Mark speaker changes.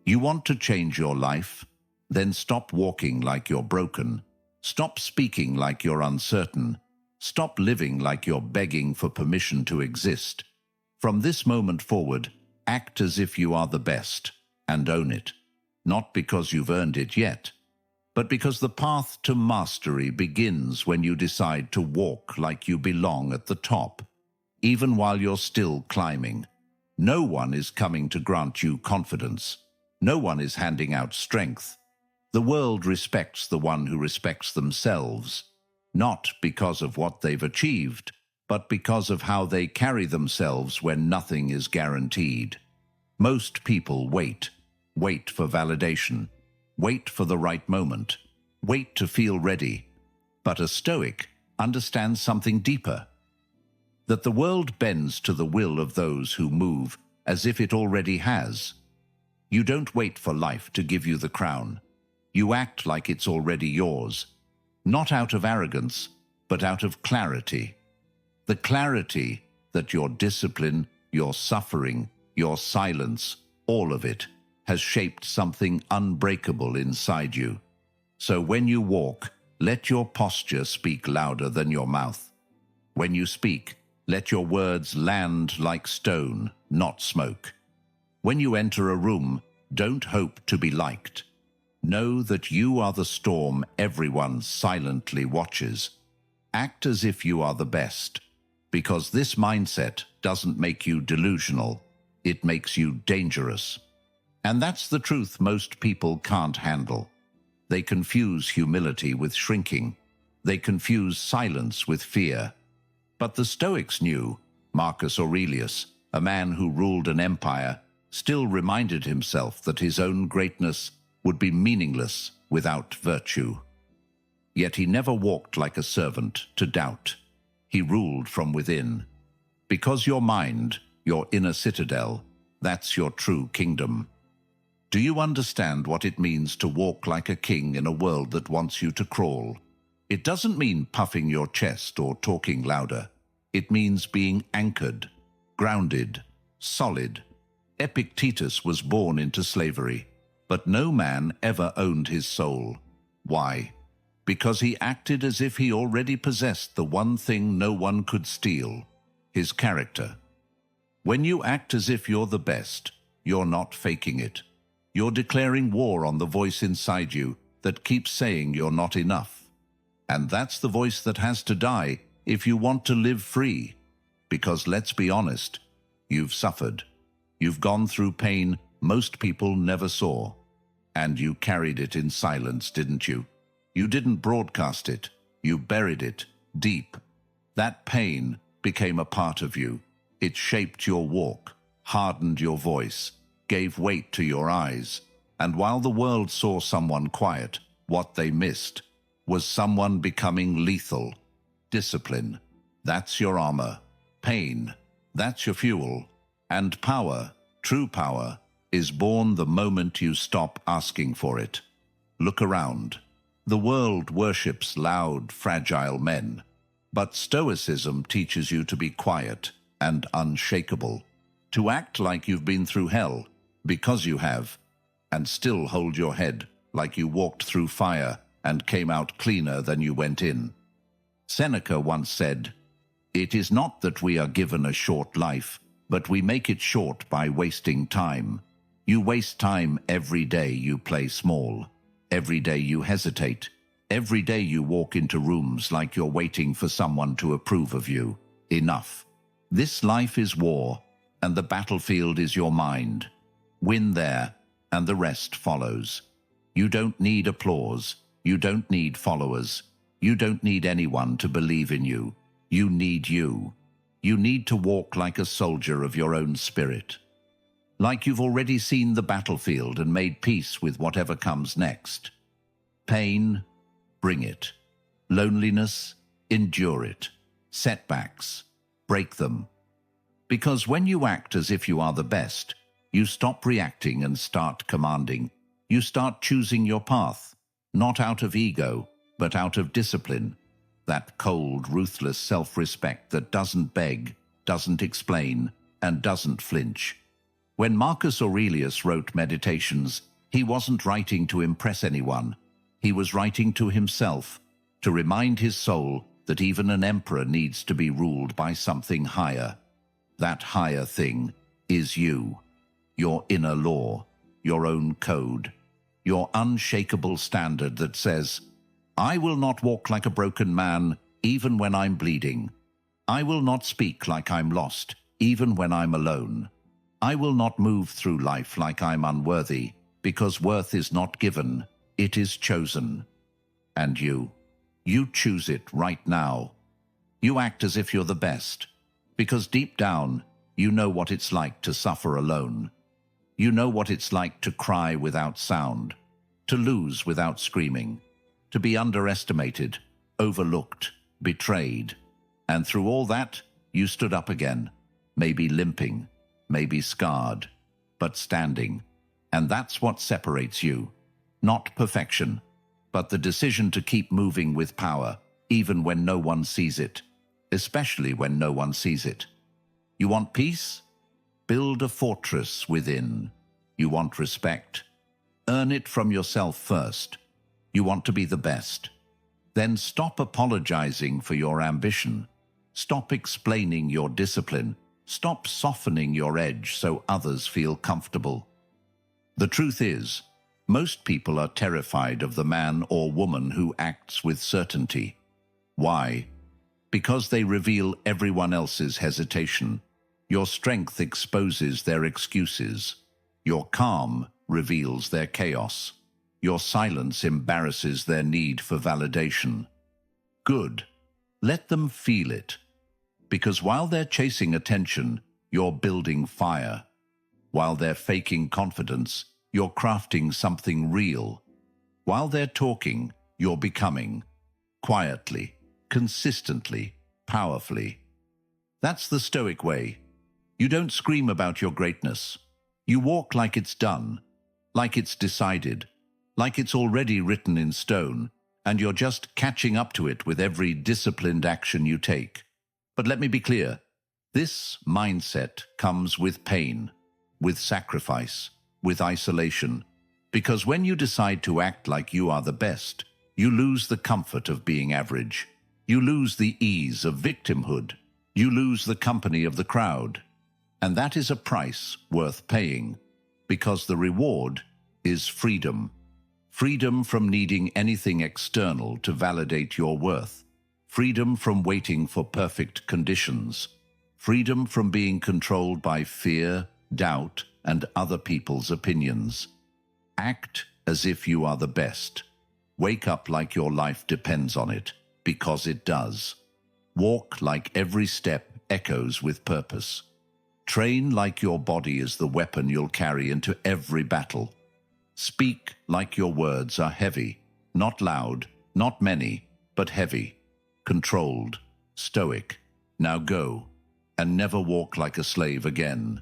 Speaker 1: You want to change your life? Then stop walking like you're broken. Stop speaking like you're uncertain. Stop living like you're begging for permission to exist. From this moment forward, act as if you are the best and own it. Not because you've earned it yet, but because the path to mastery begins when you decide to walk like you belong at the top, even while you're still climbing. No one is coming to grant you confidence. No one is handing out strength. The world respects the one who respects themselves, not because of what they've achieved, but because of how they carry themselves when nothing is guaranteed. Most people wait for validation, wait for the right moment, wait to feel ready. But a Stoic understands something deeper, that the world bends to the will of those who move as if it already has. You don't wait for life to give you the crown. You act like it's already yours, not out of arrogance, but out of clarity. The clarity that your discipline, your suffering, your silence, all of it, has shaped something unbreakable inside you. So when you walk, let your posture speak louder than your mouth. When you speak, let your words land like stone, not smoke. When you enter a room, don't hope to be liked. Know that you are the storm everyone silently watches. Act as if you are the best, because this mindset doesn't make you delusional, it makes you dangerous. And that's the truth most people can't handle. They confuse humility with shrinking. They confuse silence with fear. But the Stoics knew. Marcus Aurelius, a man who ruled an empire, still reminded himself that his own greatness would be meaningless without virtue. Yet he never walked like a servant to doubt. He ruled from within. Because your mind, your inner citadel, that's your true kingdom. Do you understand what it means to walk like a king in a world that wants you to crawl? It doesn't mean puffing your chest or talking louder. It means being anchored, grounded, solid. Epictetus was born into slavery, but no man ever owned his soul. Why? Because he acted as if he already possessed the one thing no one could steal, his character. When you act as if you're the best, you're not faking it. You're declaring war on the voice inside you that keeps saying you're not enough. And that's the voice that has to die if you want to live free. Because let's be honest, you've suffered. You've gone through pain most people never saw. And you carried it in silence, didn't you? You didn't broadcast it. You buried it deep. That pain became a part of you. It shaped your walk, hardened your voice, gave weight to your eyes. And while the world saw someone quiet, what they missed was someone becoming lethal. Discipline, that's your armor. Pain, that's your fuel. And power, true power, is born the moment you stop asking for it. Look around. The world worships loud, fragile men. But Stoicism teaches you to be quiet and unshakable. To act like you've been through hell, because you have, and still hold your head like you walked through fire and came out cleaner than you went in. Seneca once said, "It is not that we are given a short life, but we make it short by wasting time. You waste time every day you play small, every day you hesitate, every day you walk into rooms like you're waiting for someone to approve of you. Enough. This life is war, and the battlefield is your mind. Win there, and the rest follows. You don't need applause. You don't need followers. You don't need anyone to believe in you. You need you. You need to walk like a soldier of your own spirit. Like you've already seen the battlefield and made peace with whatever comes next. Pain, bring it. Loneliness, endure it. Setbacks, break them. Because when you act as if you are the best, you stop reacting and start commanding. You start choosing your path, not out of ego, but out of discipline. That cold, ruthless self-respect that doesn't beg, doesn't explain, and doesn't flinch. When Marcus Aurelius wrote Meditations, he wasn't writing to impress anyone. He was writing to himself, to remind his soul that even an emperor needs to be ruled by something higher. That higher thing is you, your inner law, your own code, your unshakable standard that says, I will not walk like a broken man, even when I'm bleeding. I will not speak like I'm lost, even when I'm alone. I will not move through life like I'm unworthy, because worth is not given, it is chosen. And you choose it right now. You act as if you're the best, because deep down, you know what it's like to suffer alone. You know what it's like to cry without sound, to lose without screaming, to be underestimated, overlooked, betrayed. And through all that, you stood up again, maybe limping, maybe scarred, but standing. And that's what separates you. Not perfection, but the decision to keep moving with power, even when no one sees it, especially when no one sees it. You want peace? Build a fortress within. You want respect? Earn it from yourself first. You want to be the best? Then stop apologizing for your ambition. Stop explaining your discipline. Stop softening your edge so others feel comfortable. The truth is, most people are terrified of the man or woman who acts with certainty. Why? Because they reveal everyone else's hesitation. Your strength exposes their excuses. Your calm reveals their chaos. Your silence embarrasses their need for validation. Good. Let them feel it. Because while they're chasing attention, you're building fire. While they're faking confidence, you're crafting something real. While they're talking, you're becoming. Quietly, consistently, powerfully. That's the Stoic way. You don't scream about your greatness. You walk like it's done, like it's decided, like it's already written in stone, and you're just catching up to it with every disciplined action you take. But let me be clear, this mindset comes with pain, with sacrifice, with isolation, because when you decide to act like you are the best, you lose the comfort of being average. You lose the ease of victimhood. You lose the company of the crowd. And that is a price worth paying, because the reward is freedom. Freedom from needing anything external to validate your worth. Freedom from waiting for perfect conditions. Freedom from being controlled by fear, doubt, and other people's opinions. Act as if you are the best. Wake up like your life depends on it, because it does. Walk like every step echoes with purpose. Train like your body is the weapon you'll carry into every battle. Speak like your words are heavy, not loud, not many, but heavy, controlled, stoic. Now go, and never walk like a slave again.